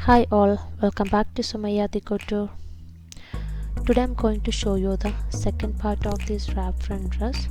Hi all, welcome back to Sumaya De Couture. Today I'm going to show you the second part of this wrap front dress.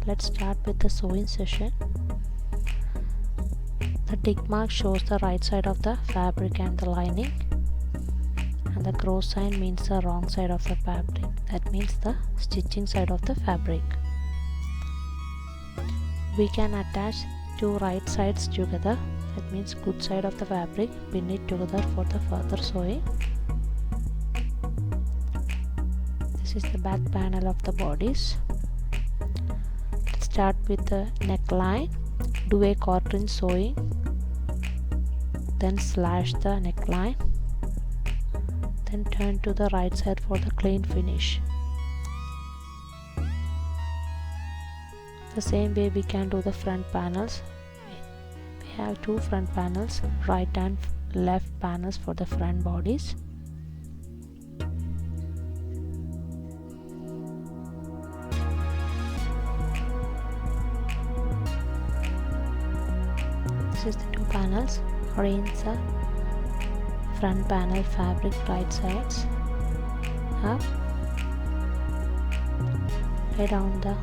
Let's start with the sewing session. The tick mark shows the right side of the fabric and the lining, and the cross sign means the wrong side of the fabric. That means the stitching side of the fabric. We can attach two right sides together. That means good side of the fabric, pin it together for the further sewing. This is the back panel of the bodice. Let's start with the neckline. Do a quarter-inch sewing, then slash the neckline, then turn to the right side for the clean finish. The same way we can do the front panels. We have two front panels, right and left panels for the front bodies. This is the two panels. Arrange the front panel fabric right sides up. Lay down the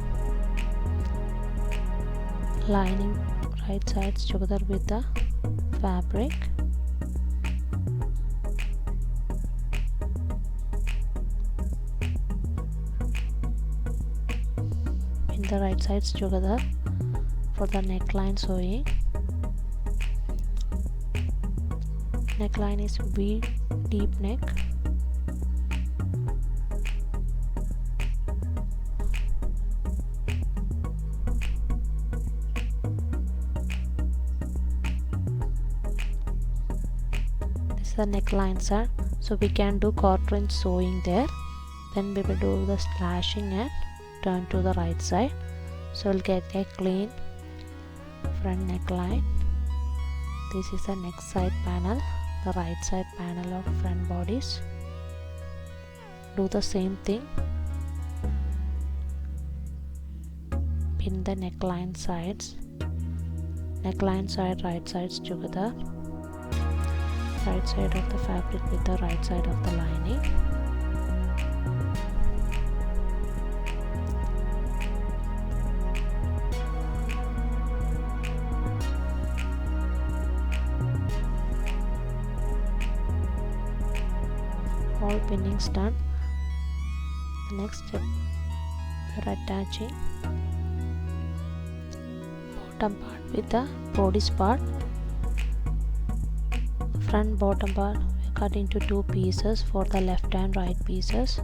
lining right sides together with the fabric. Pin the right sides together for the neckline sewing. Neckline is V deep neck. The neckline side, so we can do quarter-inch sewing there, then we will do the slashing and turn to the right side, so we'll get a clean front neckline. This is the neck side panel, the right side panel of front bodies. Do the same thing, pin the neckline sides, neckline side right sides together, right side of the fabric with the right side of the lining. All pinnings done. The next step, we are attaching bottom part with the bodice part. Front bottom part we cut into two pieces for the left and right pieces.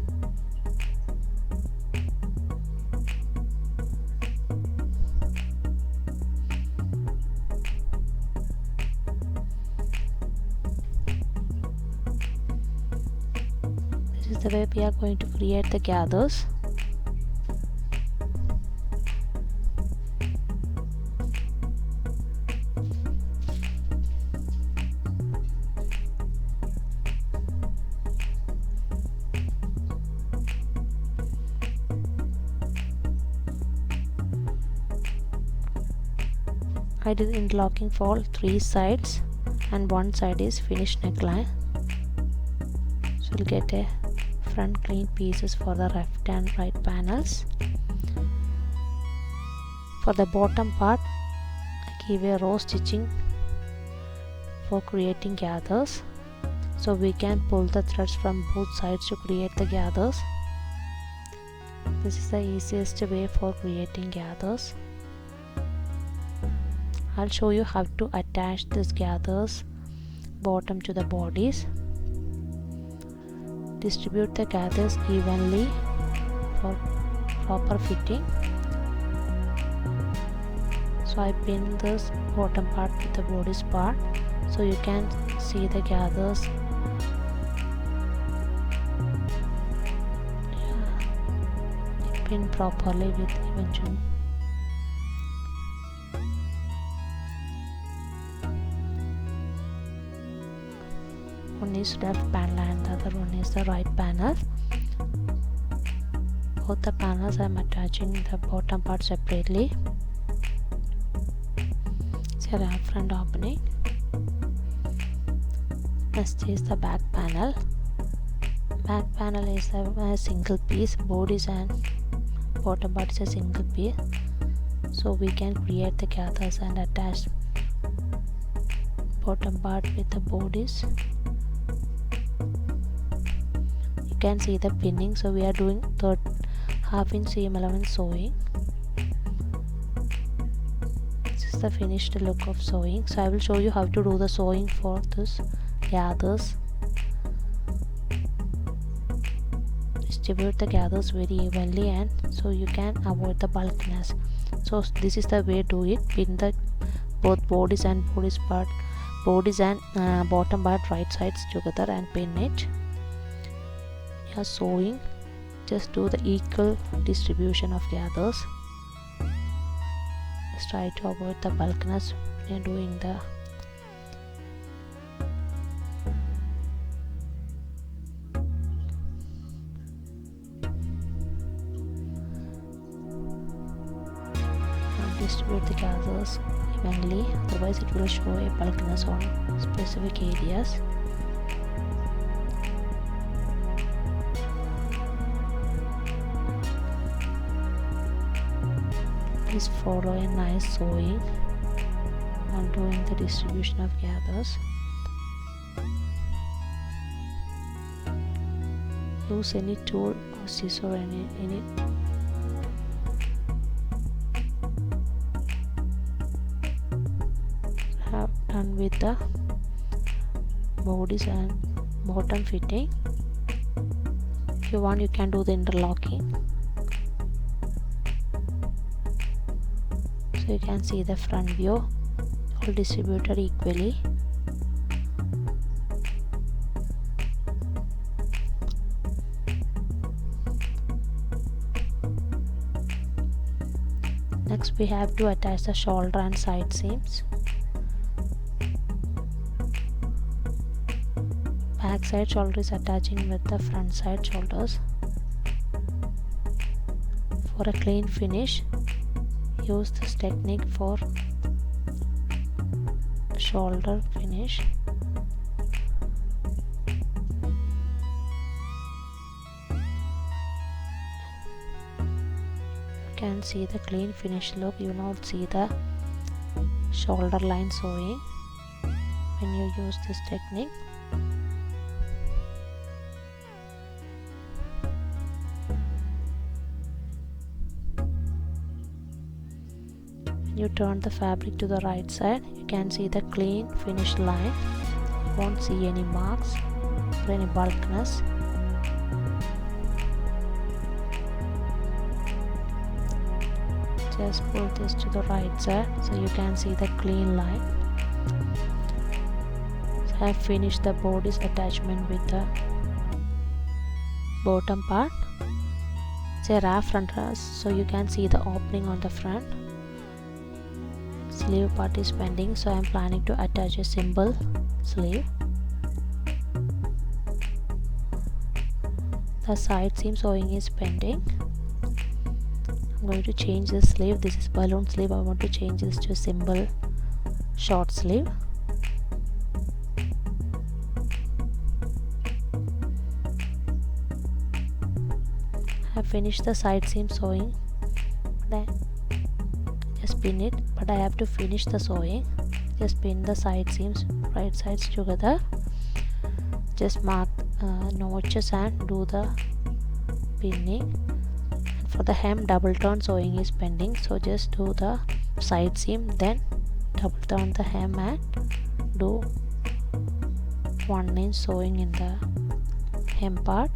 This is the way we are going to create the gathers. I did interlocking for three sides and one side is finished neckline. So we'll get a front clean pieces for the left and right panels. For the bottom part, I give a row stitching for creating gathers. So we can pull the threads from both sides to create the gathers. This is the easiest way for creating gathers. I'll show you how to attach these gathers bottom to the bodies. Distribute the gathers evenly for proper fitting. So I pin this bottom part with the bodice part, so you can see the gathers. Pin properly with even joint. One is left panel and the other one is the right panel. Both the panels I am attaching the bottom part separately. So I have front opening. Next is the back panel. Back panel is a single piece. Bodice and bottom part is a single piece, so we can create the gathers and attach bottom part with the bodice. You can see the pinning, so we are doing third half-inch seam allowance sewing. This is the finished look of sewing. So I will show you how to do the sewing for this gathers. Distribute the gathers very evenly, and so you can avoid the bulkiness. So this is the way to do it. Pin the both bodice and bottom part right sides together and pin it. You are sewing, just do the equal distribution of gathers. Just try to avoid the bulkiness when you're doing the distribute the gathers evenly, otherwise it will show a bulkiness on specific areas. Please follow a nice sewing on doing the distribution of gathers. Use any tool or scissor or any have done with the bodice and bottom fitting. If you want, you can do the interlocking. So you can see the front view all distributed equally. Next we have to attach the shoulder and side seams. Back side shoulder is attaching with the front side shoulders. For a clean finish, use this technique for shoulder finish. You can see the clean finish look. You will not see the shoulder line sewing when you use this technique. You turn the fabric to the right side, you can see the clean finished line. You won't see any marks or any bulkiness. Just pull this to the right side so you can see the clean line. So I have finished the bodice attachment with the bottom part. It's a wrap front dress, so you can see the opening on the front. Sleeve part is pending, so I am planning to attach a simple sleeve. The side seam sewing is pending. I'm going to change the sleeve. This is balloon sleeve. I want to change this to a simple short sleeve. I have finished the side seam sewing. Just pin it, but I have to finish the sewing. Just pin the side seams right sides together. Just mark notches and do the pinning. And for the hem, double turn sewing is pending, so just do the side seam, then double turn the hem and do 1 inch sewing in the hem part.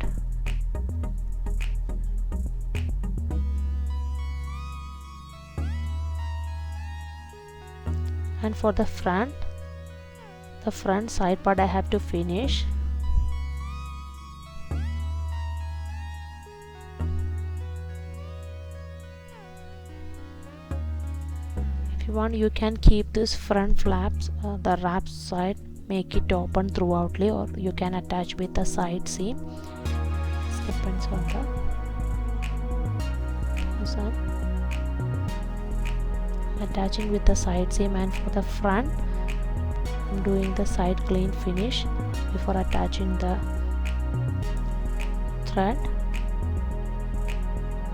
And for the front side part I have to finish. If you want, you can keep this front flaps, the wrap side, make it open throughoutly, or you can attach with the side seam. It depends on the person. Attaching with the side seam, and for the front I'm doing the side clean finish before attaching the thread.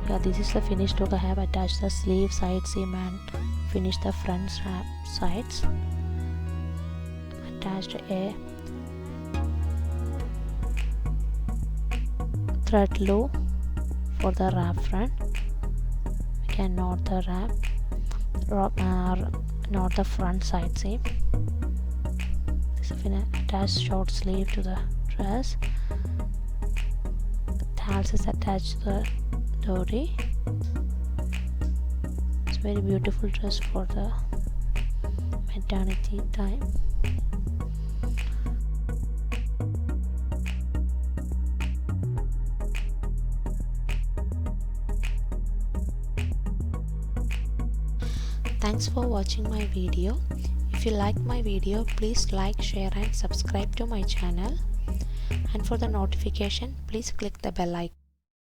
Yeah, this is the finished look. I have attached the sleeve, side seam and finished the front sides. Attached a thread loop for the wrap front. We can knot the knot the front side seam. This is attached short sleeve to the dress. The tails is attached to the dowry. It's a very beautiful dress for the maternity time. Thanks for watching my video. If you liked my video, please like, share and subscribe to my channel. And for the notification, please click the bell icon.